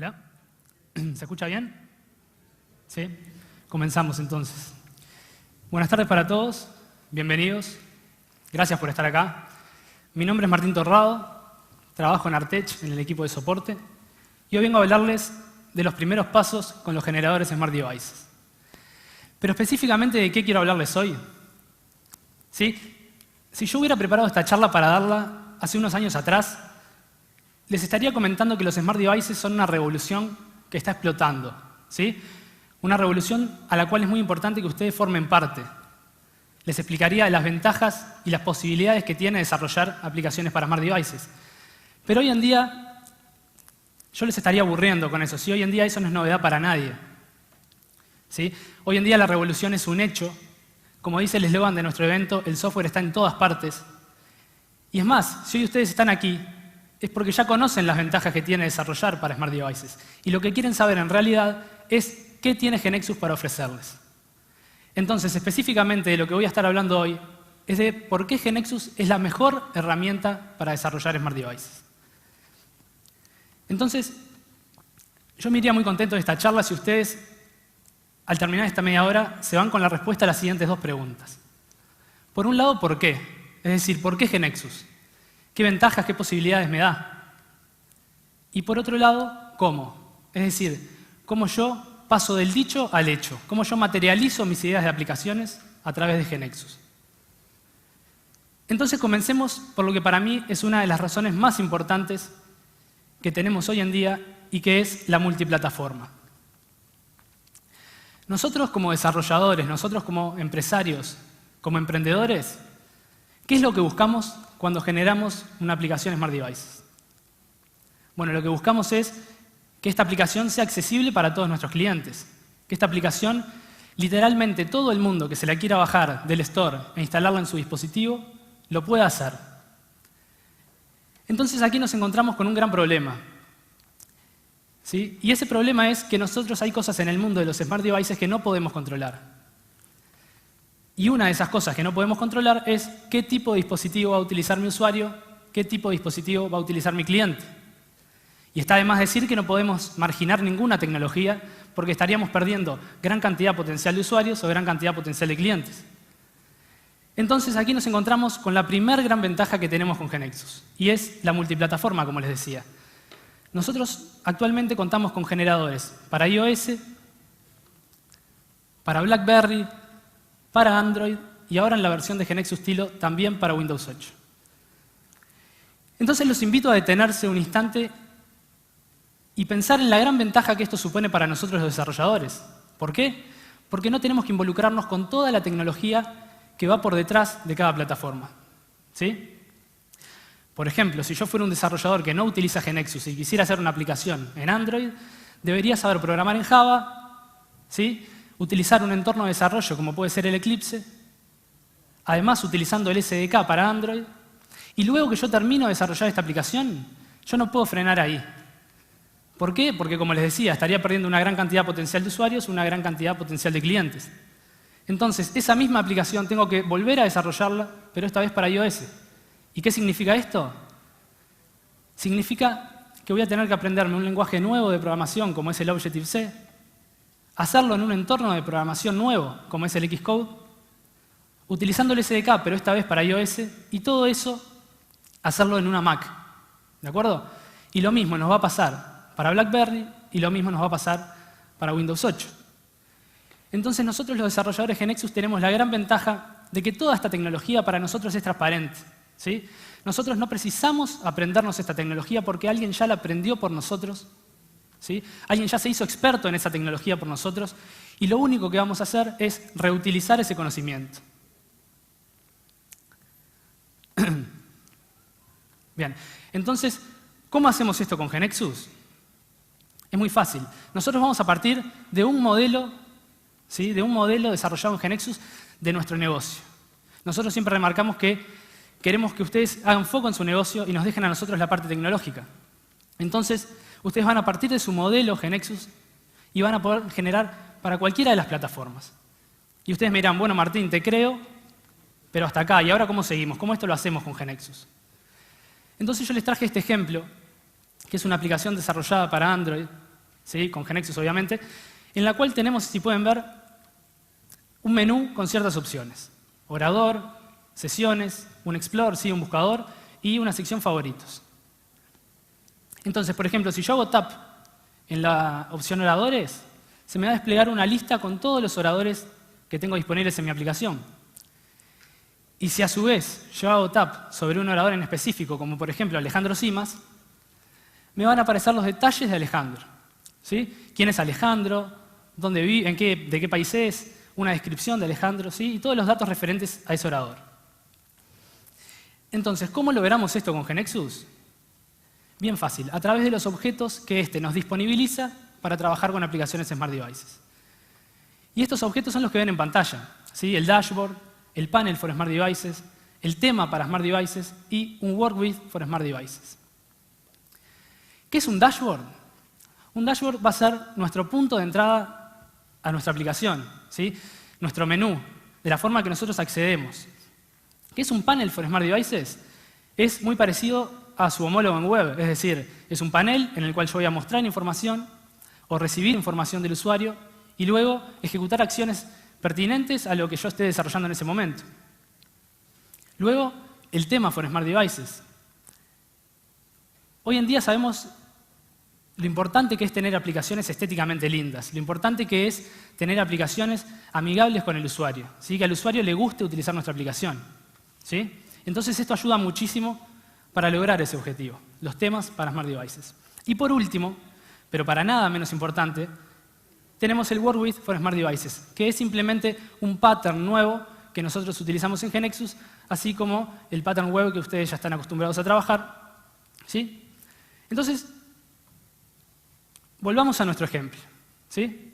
Hola. ¿Se escucha bien? ¿Sí? Comenzamos entonces. Buenas tardes para todos, bienvenidos. Gracias por estar acá. Mi nombre es Martín Torrado, trabajo en Artech, en el equipo de soporte, y hoy vengo a hablarles de los primeros pasos con los generadores Smart Devices. Pero específicamente, ¿de qué quiero hablarles hoy? ¿Sí? Si yo hubiera preparado esta charla para darla hace unos años atrás, les estaría comentando que los Smart Devices son una revolución que está explotando, ¿sí? Una revolución a la cual es muy importante que ustedes formen parte. Les explicaría las ventajas y las posibilidades que tiene desarrollar aplicaciones para Smart Devices. Pero hoy en día, yo les estaría aburriendo con eso, ¿sí? Hoy en día eso no es novedad para nadie, ¿sí? Hoy en día la revolución es un hecho. Como dice el eslogan de nuestro evento, el software está en todas partes. Y es más, si hoy ustedes están aquí, es porque ya conocen las ventajas que tiene desarrollar para Smart Devices. Y lo que quieren saber en realidad es qué tiene GeneXus para ofrecerles. Entonces, específicamente de lo que voy a estar hablando hoy es de por qué GeneXus es la mejor herramienta para desarrollar Smart Devices. Entonces, yo me iría muy contento de esta charla si ustedes, al terminar esta media hora, se van con la respuesta a las siguientes dos preguntas. Por un lado, ¿por qué? Es decir, ¿por qué GeneXus? ¿Qué ventajas, qué posibilidades me da? Y por otro lado, ¿cómo? Es decir, ¿cómo yo paso del dicho al hecho? ¿Cómo yo materializo mis ideas de aplicaciones a través de GeneXus? Entonces comencemos por lo que para mí es una de las razones más importantes que tenemos hoy en día y que es la multiplataforma. Nosotros como desarrolladores, nosotros como empresarios, como emprendedores, ¿qué es lo que buscamos cuando generamos una aplicación Smart Devices? Bueno, lo que buscamos es que esta aplicación sea accesible para todos nuestros clientes. Que esta aplicación, literalmente todo el mundo que se la quiera bajar del store e instalarla en su dispositivo, lo pueda hacer. Entonces aquí nos encontramos con un gran problema, ¿sí? Y ese problema es que nosotros hay cosas en el mundo de los Smart Devices que no podemos controlar. Y una de esas cosas que no podemos controlar es qué tipo de dispositivo va a utilizar mi usuario, qué tipo de dispositivo va a utilizar mi cliente. Y está de más decir que no podemos marginar ninguna tecnología porque estaríamos perdiendo gran cantidad potencial de usuarios o gran cantidad potencial de clientes. Entonces aquí nos encontramos con la primera gran ventaja que tenemos con GeneXus, y es la multiplataforma, como les decía. Nosotros actualmente contamos con generadores para iOS, para BlackBerry, para Android y ahora en la versión de GeneXus Stilo también para Windows 8. Entonces los invito a detenerse un instante y pensar en la gran ventaja que esto supone para nosotros los desarrolladores. ¿Por qué? Porque no tenemos que involucrarnos con toda la tecnología que va por detrás de cada plataforma, ¿sí? Por ejemplo, si yo fuera un desarrollador que no utiliza GeneXus y quisiera hacer una aplicación en Android, debería saber programar en Java, ¿sí? Utilizar un entorno de desarrollo como puede ser el Eclipse, además utilizando el SDK para Android, y luego que yo termino de desarrollar esta aplicación, yo no puedo frenar ahí. ¿Por qué? Porque, como les decía, estaría perdiendo una gran cantidad potencial de usuarios, una gran cantidad potencial de clientes. Entonces, esa misma aplicación tengo que volver a desarrollarla, pero esta vez para iOS. ¿Y qué significa esto? Significa que voy a tener que aprenderme un lenguaje nuevo de programación, como es el Objective-C, hacerlo en un entorno de programación nuevo, como es el Xcode, utilizando el SDK, pero esta vez para iOS, y todo eso hacerlo en una Mac. ¿De acuerdo? Y lo mismo nos va a pasar para BlackBerry y lo mismo nos va a pasar para Windows 8. Entonces nosotros los desarrolladores GeneXus tenemos la gran ventaja de que toda esta tecnología para nosotros es transparente, ¿sí? Nosotros no precisamos aprendernos esta tecnología porque alguien ya la aprendió por nosotros, ¿sí? Alguien ya se hizo experto en esa tecnología por nosotros y lo único que vamos a hacer es reutilizar ese conocimiento. Bien, entonces, ¿cómo hacemos esto con GeneXus? Es muy fácil. Nosotros vamos a partir de un modelo, ¿sí? De un modelo desarrollado en GeneXus de nuestro negocio. Nosotros siempre remarcamos que queremos que ustedes hagan foco en su negocio y nos dejen a nosotros la parte tecnológica. Entonces, ustedes van a partir de su modelo GeneXus y van a poder generar para cualquiera de las plataformas. Y ustedes me dirán, bueno, Martín, te creo, pero hasta acá. ¿Y ahora cómo seguimos? ¿Cómo esto lo hacemos con GeneXus? Entonces yo les traje este ejemplo, que es una aplicación desarrollada para Android, ¿sí? Con GeneXus obviamente, en la cual tenemos, si pueden ver, un menú con ciertas opciones. Orador, sesiones, un Explore, ¿sí? Un buscador y una sección favoritos. Entonces, por ejemplo, si yo hago tap en la opción oradores, se me va a desplegar una lista con todos los oradores que tengo disponibles en mi aplicación. Y si a su vez yo hago tap sobre un orador en específico, como por ejemplo Alejandro Simas, me van a aparecer los detalles de Alejandro, ¿sí? ¿Quién es Alejandro? ¿Dónde vive? ¿De qué país es? Una descripción de Alejandro, ¿sí? Y todos los datos referentes a ese orador. Entonces, ¿cómo logramos esto con GeneXus? Bien fácil, a través de los objetos que nos disponibiliza para trabajar con aplicaciones Smart Devices. Y estos objetos son los que ven en pantalla, ¿sí? El dashboard, el panel for Smart Devices, el tema para Smart Devices y un work with for Smart Devices. ¿Qué es un dashboard? Un dashboard va a ser nuestro punto de entrada a nuestra aplicación, ¿sí? Nuestro menú, de la forma que nosotros accedemos. ¿Qué es un panel for Smart Devices? Es muy parecido a su homólogo en web, es decir, es un panel en el cual yo voy a mostrar información o recibir información del usuario y luego ejecutar acciones pertinentes a lo que yo esté desarrollando en ese momento. Luego, el tema for Smart Devices. Hoy en día sabemos lo importante que es tener aplicaciones estéticamente lindas, lo importante que es tener aplicaciones amigables con el usuario, ¿sí? Que al usuario le guste utilizar nuestra aplicación, ¿sí? Entonces esto ayuda muchísimo para lograr ese objetivo, los temas para Smart Devices. Y por último, pero para nada menos importante, tenemos el Work with for Smart Devices, que es simplemente un pattern nuevo que nosotros utilizamos en GeneXus, así como el pattern web que ustedes ya están acostumbrados a trabajar, ¿sí? Entonces, volvamos a nuestro ejemplo, ¿sí?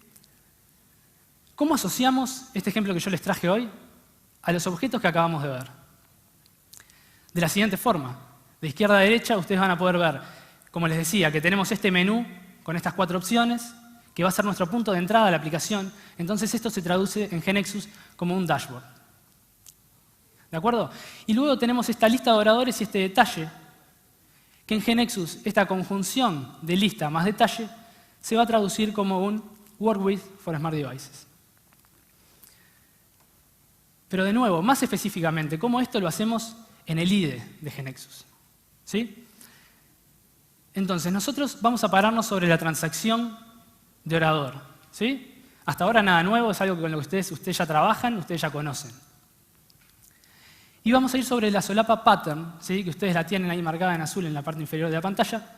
¿Cómo asociamos este ejemplo que yo les traje hoy a los objetos que acabamos de ver? De la siguiente forma. De izquierda a derecha ustedes van a poder ver, como les decía, que tenemos este menú con estas 4 opciones, que va a ser nuestro punto de entrada a la aplicación. Entonces esto se traduce en GeneXus como un dashboard. ¿De acuerdo? Y luego tenemos esta lista de oradores y este detalle, que en GeneXus, esta conjunción de lista más detalle, se va a traducir como un Work with for Smart Devices. Pero de nuevo, más específicamente, ¿cómo esto lo hacemos en el IDE de GeneXus? ¿Sí? Entonces, nosotros vamos a pararnos sobre la transacción de orador, ¿sí? Hasta ahora nada nuevo, es algo con lo que ustedes ya trabajan, ustedes ya conocen. Y vamos a ir sobre la solapa pattern, ¿sí? Que ustedes la tienen ahí marcada en azul en la parte inferior de la pantalla,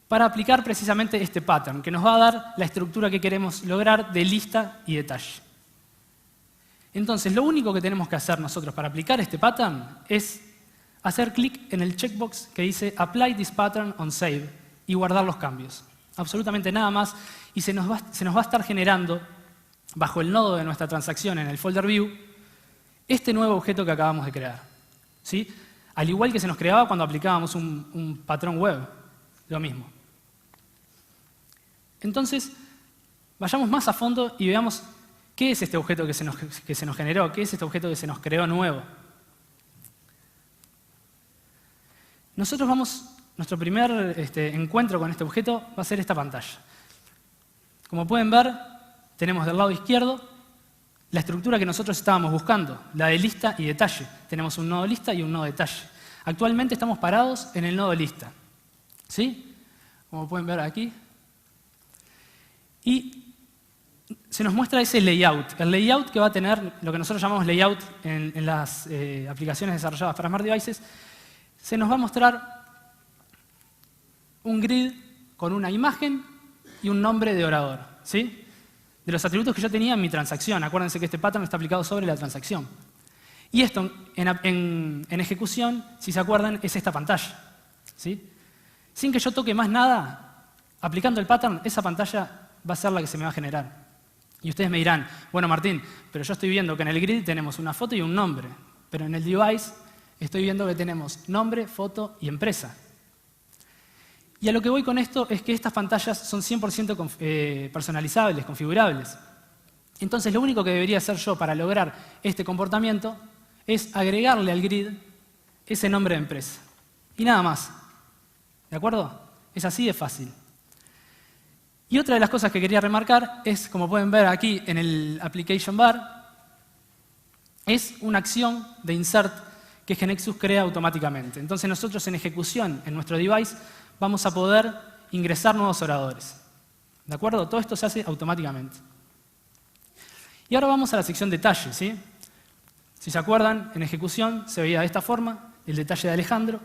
para aplicar precisamente este pattern, que nos va a dar la estructura que queremos lograr de lista y detalle. Entonces, lo único que tenemos que hacer nosotros para aplicar este pattern es hacer clic en el checkbox que dice Apply this pattern on Save y guardar los cambios. Absolutamente nada más, y se nos va a estar generando, bajo el nodo de nuestra transacción en el folder View, este nuevo objeto que acabamos de crear, ¿sí? Al igual que se nos creaba cuando aplicábamos un patrón web, lo mismo. Entonces, vayamos más a fondo y veamos qué es este objeto que se nos generó, qué es este objeto que se nos creó nuevo. Nuestro primer encuentro con este objeto va a ser esta pantalla. Como pueden ver, tenemos del lado izquierdo la estructura que nosotros estábamos buscando, la de lista y detalle. Tenemos un nodo lista y un nodo detalle. Actualmente estamos parados en el nodo lista, ¿sí? Como pueden ver aquí. Y se nos muestra ese layout, el layout que va a tener lo que nosotros llamamos layout en las aplicaciones desarrolladas para Smart Devices. Se nos va a mostrar un grid con una imagen y un nombre de orador, ¿sí? De los atributos que yo tenía en mi transacción. Acuérdense que este pattern está aplicado sobre la transacción. Y esto, en ejecución, si se acuerdan, es esta pantalla, ¿sí? Sin que yo toque más nada, aplicando el pattern, esa pantalla va a ser la que se me va a generar. Y ustedes me dirán, bueno Martín, pero yo estoy viendo que en el grid tenemos una foto y un nombre, pero en el device estoy viendo que tenemos nombre, foto y empresa. Y a lo que voy con esto es que estas pantallas son 100% personalizables, configurables. Entonces lo único que debería hacer yo para lograr este comportamiento es agregarle al grid ese nombre de empresa. Y nada más. ¿De acuerdo? Es así de fácil. Y otra de las cosas que quería remarcar es, como pueden ver aquí en el Application Bar, es una acción de insert que GeneXus crea automáticamente. Entonces nosotros en ejecución, en nuestro device, vamos a poder ingresar nuevos oradores. ¿De acuerdo? Todo esto se hace automáticamente. Y ahora vamos a la sección detalle, ¿sí? Si se acuerdan, en ejecución se veía de esta forma, el detalle de Alejandro.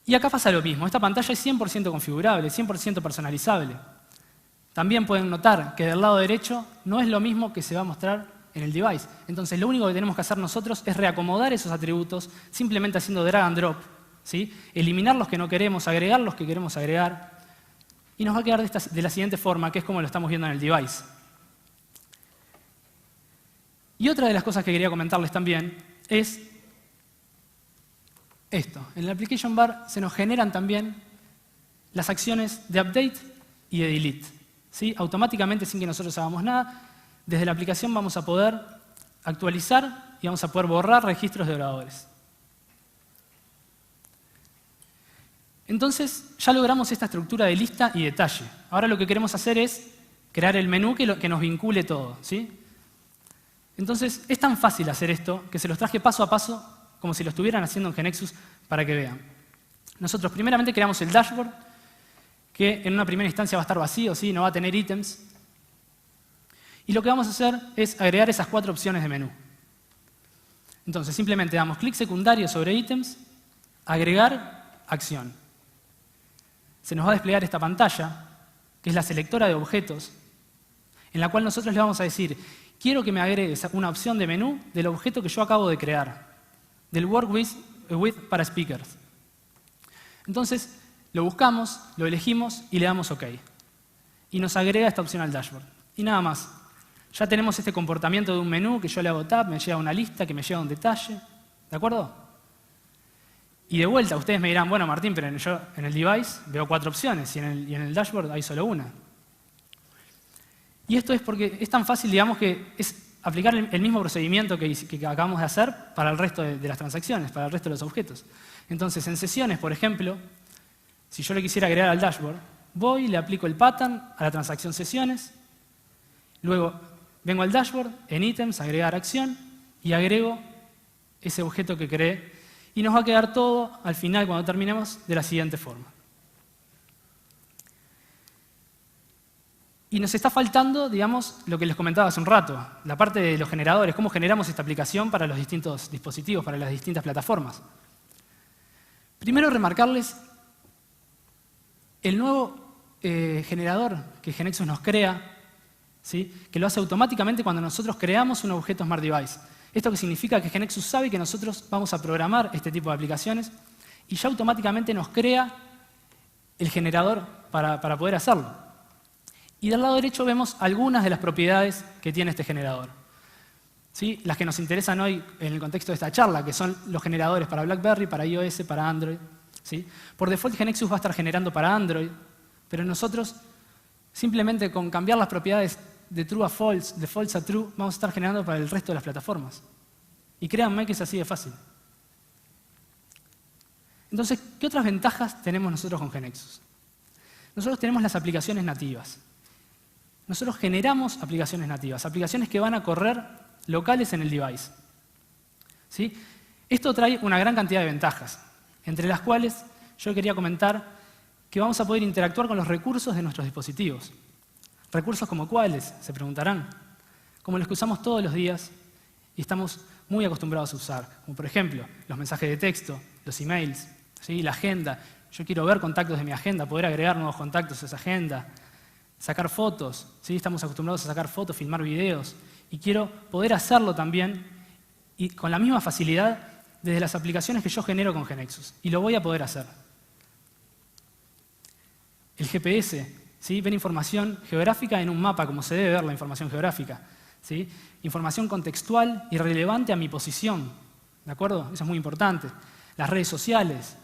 Y acá pasa lo mismo. Esta pantalla es 100% configurable, 100% personalizable. También pueden notar que del lado derecho no es lo mismo que se va a mostrar en el device. Entonces lo único que tenemos que hacer nosotros es reacomodar esos atributos simplemente haciendo drag and drop, ¿sí? Eliminar los que no queremos, agregar los que queremos agregar. Y nos va a quedar de la siguiente forma, que es como lo estamos viendo en el device. Y otra de las cosas que quería comentarles también es esto. En el Application Bar se nos generan también las acciones de update y de delete, ¿sí? Automáticamente, sin que nosotros hagamos nada, desde la aplicación vamos a poder actualizar y vamos a poder borrar registros de oradores. Entonces, ya logramos esta estructura de lista y detalle. Ahora lo que queremos hacer es crear el menú que nos vincule todo, ¿sí? Entonces, es tan fácil hacer esto que se los traje paso a paso como si lo estuvieran haciendo en GeneXus para que vean. Nosotros primeramente creamos el dashboard, que en una primera instancia va a estar vacío, ¿sí? No va a tener ítems. Y lo que vamos a hacer es agregar esas 4 opciones de menú. Entonces, simplemente damos clic secundario sobre ítems, agregar acción. Se nos va a desplegar esta pantalla, que es la selectora de objetos, en la cual nosotros le vamos a decir, quiero que me agregues una opción de menú del objeto que yo acabo de crear, del Work with para speakers. Entonces, lo buscamos, lo elegimos y le damos OK. Y nos agrega esta opción al dashboard. Y nada más. Ya tenemos este comportamiento de un menú que yo le hago tab, me llega una lista, que me llega un detalle. ¿De acuerdo? Y de vuelta, ustedes me dirán, bueno, Martín, pero yo en el device veo 4 opciones y en el dashboard hay solo una. Y esto es porque es tan fácil, digamos, que es aplicar el mismo procedimiento que acabamos de hacer para el resto de las transacciones, para el resto de los objetos. Entonces, en sesiones, por ejemplo, si yo le quisiera agregar al dashboard, voy, le aplico el pattern a la transacción sesiones, luego vengo al dashboard, en ítems, agregar acción, y agrego ese objeto que creé. Y nos va a quedar todo, al final, cuando terminemos, de la siguiente forma. Y nos está faltando, digamos, lo que les comentaba hace un rato, la parte de los generadores, cómo generamos esta aplicación para los distintos dispositivos, para las distintas plataformas. Primero, remarcarles el nuevo generador que GeneXus nos crea, ¿sí? Que lo hace automáticamente cuando nosotros creamos un objeto Smart Device. Esto que significa que GeneXus sabe que nosotros vamos a programar este tipo de aplicaciones y ya automáticamente nos crea el generador para poder hacerlo. Y del lado derecho vemos algunas de las propiedades que tiene este generador. ¿Sí? Las que nos interesan hoy en el contexto de esta charla, que son los generadores para BlackBerry, para iOS, para Android. ¿Sí? Por default GeneXus va a estar generando para Android, pero nosotros simplemente con cambiar las propiedades de true a false, de false a true, vamos a estar generando para el resto de las plataformas. Y créanme que es así de fácil. Entonces, ¿qué otras ventajas tenemos nosotros con GeneXus? Nosotros tenemos las aplicaciones nativas. Nosotros generamos aplicaciones nativas, aplicaciones que van a correr locales en el device. ¿Sí? Esto trae una gran cantidad de ventajas, entre las cuales yo quería comentar que vamos a poder interactuar con los recursos de nuestros dispositivos. ¿Recursos como cuáles? Se preguntarán. Como los que usamos todos los días y estamos muy acostumbrados a usar. Como por ejemplo, los mensajes de texto, los emails, ¿sí? La agenda. Yo quiero ver contactos de mi agenda, poder agregar nuevos contactos a esa agenda. Sacar fotos, ¿sí? Estamos acostumbrados a sacar fotos, filmar videos. Y quiero poder hacerlo también y con la misma facilidad desde las aplicaciones que yo genero con GeneXus. Y lo voy a poder hacer. El GPS, ¿sí? Ver información geográfica en un mapa, como se debe ver la información geográfica. ¿Sí? Información contextual y relevante a mi posición. ¿De acuerdo? Eso es muy importante. Las redes sociales.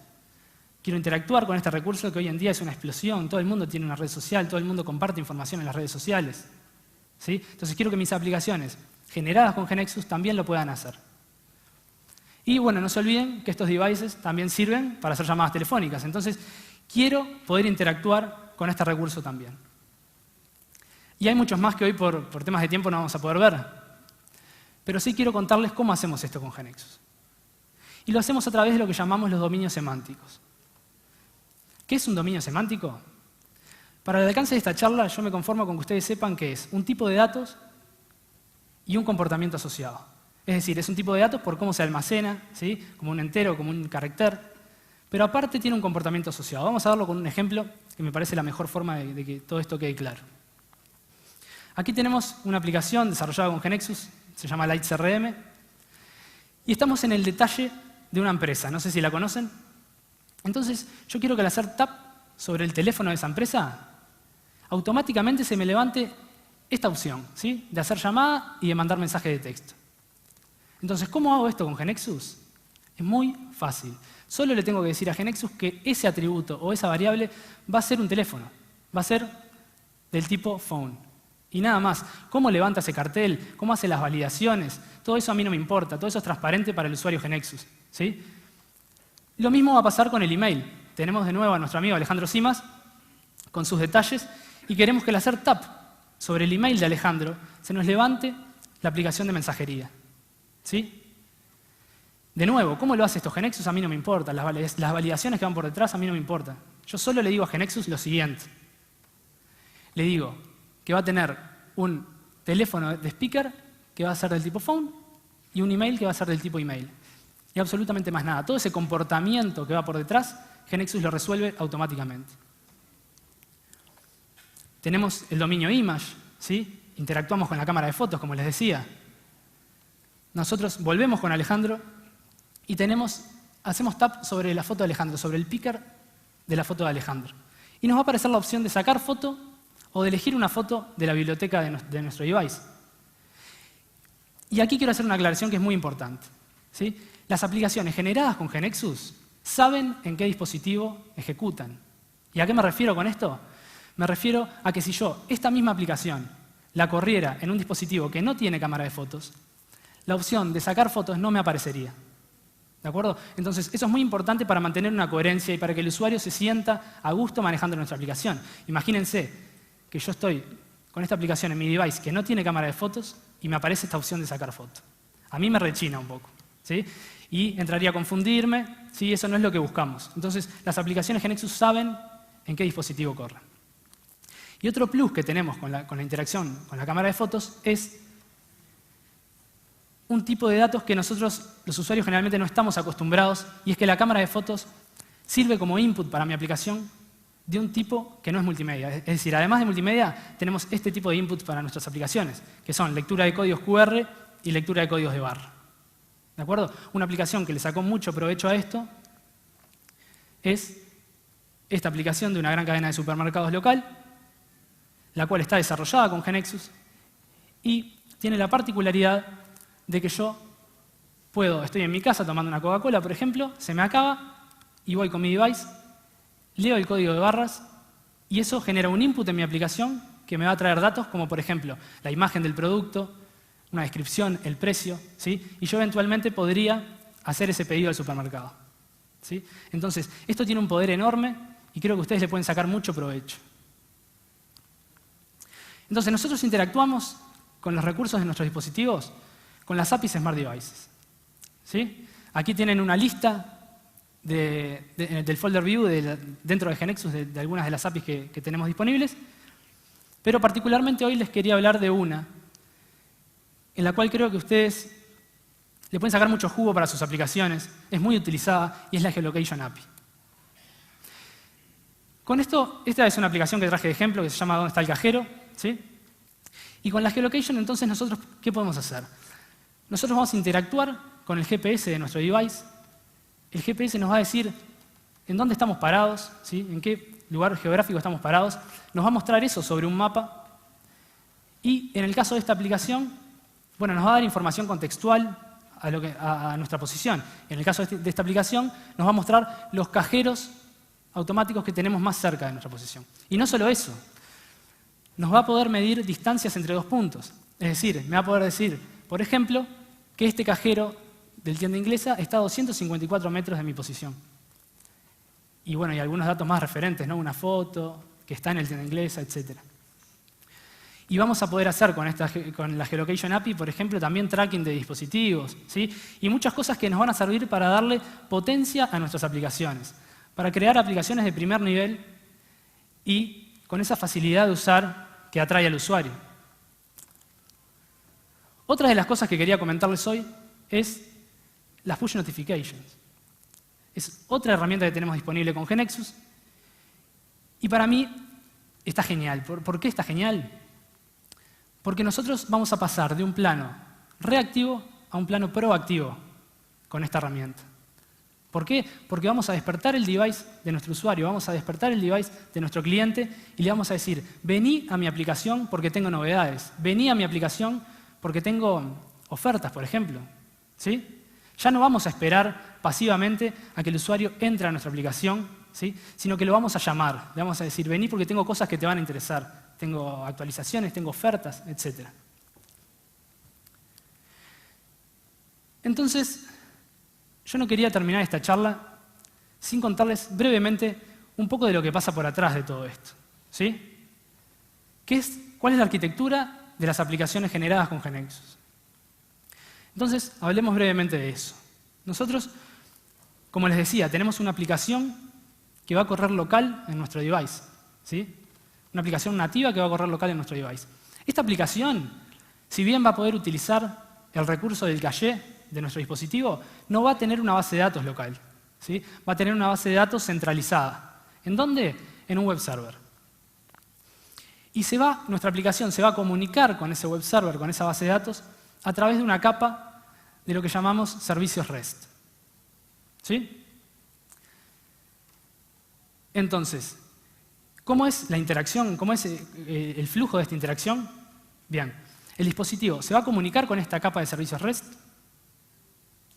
Quiero interactuar con este recurso que hoy en día es una explosión. Todo el mundo tiene una red social, todo el mundo comparte información en las redes sociales. ¿Sí? Entonces quiero que mis aplicaciones generadas con GeneXus también lo puedan hacer. Y bueno, no se olviden que estos devices también sirven para hacer llamadas telefónicas. Entonces quiero poder interactuar con este recurso también. Y hay muchos más que hoy por temas de tiempo no vamos a poder ver. Pero sí quiero contarles cómo hacemos esto con GeneXus. Y lo hacemos a través de lo que llamamos los dominios semánticos. ¿Qué es un dominio semántico? Para el alcance de esta charla, yo me conformo con que ustedes sepan que es un tipo de datos y un comportamiento asociado. Es decir, es un tipo de datos por cómo se almacena, ¿sí? Como un entero, como un carácter, pero aparte tiene un comportamiento asociado. Vamos a verlo con un ejemplo que me parece la mejor forma de que todo esto quede claro. Aquí tenemos una aplicación desarrollada con GeneXus, se llama LightCRM, y estamos en el detalle de una empresa, no sé si la conocen. Entonces, yo quiero que al hacer tap sobre el teléfono de esa empresa, automáticamente se me levante esta opción, ¿sí? De hacer llamada y de mandar mensaje de texto. Entonces, ¿cómo hago esto con GeneXus? Es muy fácil. Solo le tengo que decir a GeneXus que ese atributo o esa variable va a ser un teléfono, va a ser del tipo phone. Y nada más. ¿Cómo levanta ese cartel? ¿Cómo hace las validaciones? Todo eso a mí no me importa. Todo eso es transparente para el usuario GeneXus, ¿sí? Lo mismo va a pasar con el email. Tenemos de nuevo a nuestro amigo Alejandro Simas con sus detalles y queremos que al hacer tap sobre el email de Alejandro se nos levante la aplicación de mensajería, ¿sí? De nuevo, ¿cómo lo hace esto GeneXus? A mí no me importa. Las validaciones que van por detrás a mí no me importan. Yo solo le digo a GeneXus lo siguiente. Le digo que va a tener un teléfono de speaker que va a ser del tipo phone y un email que va a ser del tipo email. Y absolutamente más nada. Todo ese comportamiento que va por detrás, GeneXus lo resuelve automáticamente. Tenemos el dominio image, ¿sí? Interactuamos con la cámara de fotos, como les decía. Nosotros volvemos con Alejandro y hacemos tap sobre la foto de Alejandro, sobre el picker de la foto de Alejandro. Y nos va a aparecer la opción de sacar foto o de elegir una foto de la biblioteca de nuestro device. Y aquí quiero hacer una aclaración que es muy importante, ¿sí? Las aplicaciones generadas con GeneXus saben en qué dispositivo ejecutan. ¿Y a qué me refiero con esto? Me refiero a que si yo esta misma aplicación la corriera en un dispositivo que no tiene cámara de fotos, la opción de sacar fotos no me aparecería. ¿De acuerdo? Entonces, eso es muy importante para mantener una coherencia y para que el usuario se sienta a gusto manejando nuestra aplicación. Imagínense que yo estoy con esta aplicación en mi device que no tiene cámara de fotos y me aparece esta opción de sacar foto. A mí me rechina un poco, ¿sí? Y entraría a confundirme, ¿sí? Eso no es lo que buscamos. Entonces, las aplicaciones GeneXus saben en qué dispositivo corren. Y otro plus que tenemos con la interacción con la cámara de fotos es un tipo de datos que nosotros, los usuarios, generalmente no estamos acostumbrados, y es que la cámara de fotos sirve como input para mi aplicación de un tipo que no es multimedia. Es decir, además de multimedia, tenemos este tipo de inputs para nuestras aplicaciones, que son lectura de códigos QR y lectura de códigos de barra. ¿De acuerdo? Una aplicación que le sacó mucho provecho a esto es esta aplicación de una gran cadena de supermercados local, la cual está desarrollada con GeneXus y tiene la particularidad de que yo estoy en mi casa tomando una Coca-Cola, por ejemplo, se me acaba y voy con mi device, leo el código de barras y eso genera un input en mi aplicación que me va a traer datos como, por ejemplo, la imagen del producto, una descripción, el precio, ¿sí? Y yo eventualmente podría hacer ese pedido al supermercado, ¿sí? Entonces, esto tiene un poder enorme y creo que ustedes le pueden sacar mucho provecho. Entonces, nosotros interactuamos con los recursos de nuestros dispositivos con las APIs Smart Devices, ¿sí? Aquí tienen una lista del folder view dentro de GeneXus de algunas de las APIs que tenemos disponibles, pero particularmente hoy les quería hablar de una en la cual creo que ustedes le pueden sacar mucho jugo para sus aplicaciones, es muy utilizada y es la Geolocation API. Con esto, esta es una aplicación que traje de ejemplo que se llama ¿Dónde está el cajero? ¿Sí? Y con la Geolocation, entonces, nosotros, ¿qué podemos hacer? Nosotros vamos a interactuar con el GPS de nuestro device. El GPS nos va a decir en dónde estamos parados, ¿sí? En qué lugar geográfico estamos parados. Nos va a mostrar eso sobre un mapa. Y en el caso de esta aplicación, bueno, nos va a dar información contextual a nuestra posición. En el caso de esta aplicación, nos va a mostrar los cajeros automáticos que tenemos más cerca de nuestra posición. Y no solo eso, nos va a poder medir distancias entre dos puntos. Es decir, me va a poder decir, por ejemplo, que este cajero del tienda inglesa está a 254 metros de mi posición. Y bueno, y algunos datos más referentes, ¿no? Una foto que está en el tienda inglesa, etc. Y vamos a poder hacer con la Geolocation API, por ejemplo, también tracking de dispositivos, ¿sí? Y muchas cosas que nos van a servir para darle potencia a nuestras aplicaciones, para crear aplicaciones de primer nivel y con esa facilidad de usar que atrae al usuario. Otra de las cosas que quería comentarles hoy es las push notifications. Es otra herramienta que tenemos disponible con GeneXus y para mí está genial. ¿Por qué está genial? Porque nosotros vamos a pasar de un plano reactivo a un plano proactivo con esta herramienta. ¿Por qué? Porque vamos a despertar el device de nuestro usuario, vamos a despertar el device de nuestro cliente y le vamos a decir, vení a mi aplicación porque tengo novedades, vení a mi aplicación porque tengo ofertas, por ejemplo. ¿Sí? Ya no vamos a esperar pasivamente a que el usuario entre a nuestra aplicación, ¿sí? Sino que lo vamos a llamar, le vamos a decir, vení porque tengo cosas que te van a interesar. Tengo actualizaciones, tengo ofertas, etc. Entonces, yo no quería terminar esta charla sin contarles brevemente un poco de lo que pasa por atrás de todo esto. ¿Sí? ¿Cuál es la arquitectura de las aplicaciones generadas con GeneXus? Entonces, hablemos brevemente de eso. Nosotros, como les decía, tenemos una aplicación que va a correr local en nuestro device. ¿Sí? Una aplicación nativa que va a correr local en nuestro device. Esta aplicación, si bien va a poder utilizar el recurso del caché de nuestro dispositivo, no va a tener una base de datos local. ¿Sí? Va a tener una base de datos centralizada. ¿En dónde? En un web server. Y nuestra aplicación se va a comunicar con ese web server, con esa base de datos, a través de una capa de lo que llamamos servicios REST. ¿Sí? Entonces, ¿cómo es la interacción? ¿Cómo es el flujo de esta interacción? Bien, el dispositivo se va a comunicar con esta capa de servicios REST.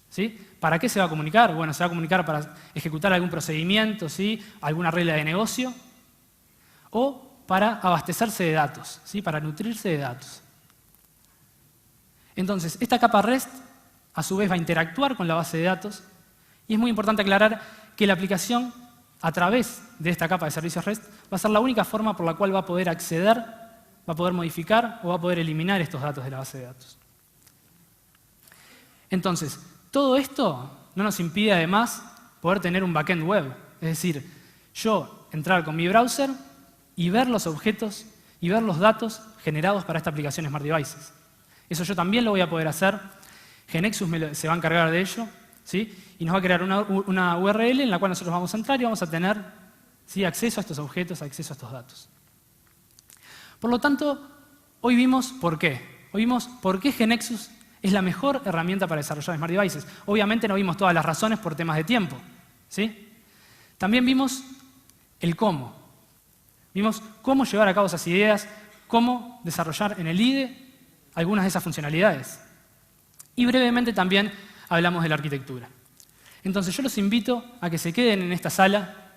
¿Sí? ¿Para qué se va a comunicar? Bueno, se va a comunicar para ejecutar algún procedimiento, ¿sí? Alguna regla de negocio, o para abastecerse de datos, ¿sí? Para nutrirse de datos. Entonces, esta capa REST, a su vez, va a interactuar con la base de datos, y es muy importante aclarar que la aplicación, a través de esta capa de servicios REST, va a ser la única forma por la cual va a poder acceder, va a poder modificar o va a poder eliminar estos datos de la base de datos. Entonces, todo esto no nos impide, además, poder tener un backend web. Es decir, yo entrar con mi browser y ver los objetos y ver los datos generados para esta aplicación Smart Devices. Eso yo también lo voy a poder hacer. GeneXus se va a encargar de ello, ¿sí? Y nos va a crear una URL en la cual nosotros vamos a entrar y vamos a tener, ¿sí? Acceso a estos objetos, acceso a estos datos. Por lo tanto, hoy vimos por qué. Hoy vimos por qué GeneXus es la mejor herramienta para desarrollar Smart Devices. Obviamente no vimos todas las razones por temas de tiempo, ¿sí? También vimos el cómo. Vimos cómo llevar a cabo esas ideas, cómo desarrollar en el IDE algunas de esas funcionalidades. Y brevemente también hablamos de la arquitectura. Entonces yo los invito a que se queden en esta sala.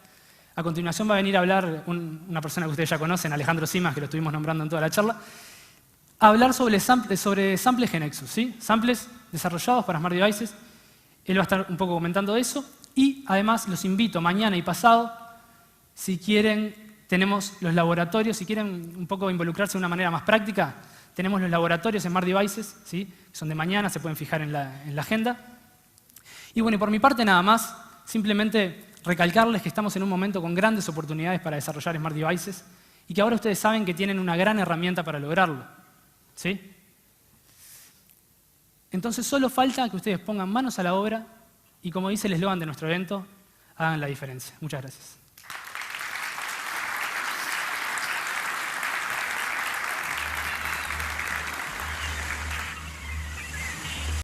A continuación va a venir a hablar una persona que ustedes ya conocen, Alejandro Simas, que lo estuvimos nombrando en toda la charla, a hablar sobre samples GeneXus, ¿sí? Samples desarrollados para Smart Devices. Él va a estar un poco comentando eso. Y además los invito mañana y pasado, si quieren, tenemos los laboratorios, si quieren un poco involucrarse de una manera más práctica, tenemos los laboratorios Smart Devices, ¿sí? Que son de mañana, se pueden fijar en la agenda. Y bueno, y por mi parte nada más, simplemente recalcarles que estamos en un momento con grandes oportunidades para desarrollar Smart Devices y que ahora ustedes saben que tienen una gran herramienta para lograrlo. ¿Sí? Entonces solo falta que ustedes pongan manos a la obra y, como dice el eslogan de nuestro evento, hagan la diferencia. Muchas gracias.